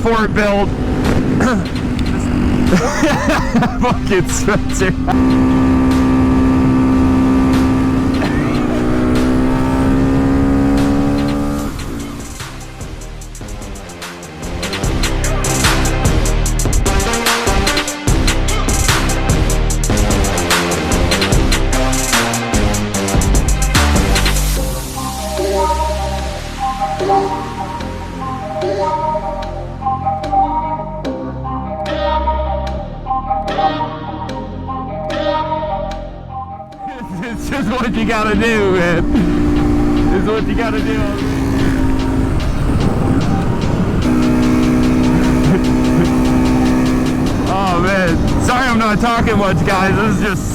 sport build. Fucking Spencer. It's just what you gotta do, man. It's what you gotta do. Oh man, sorry I'm not talking much, guys. This is just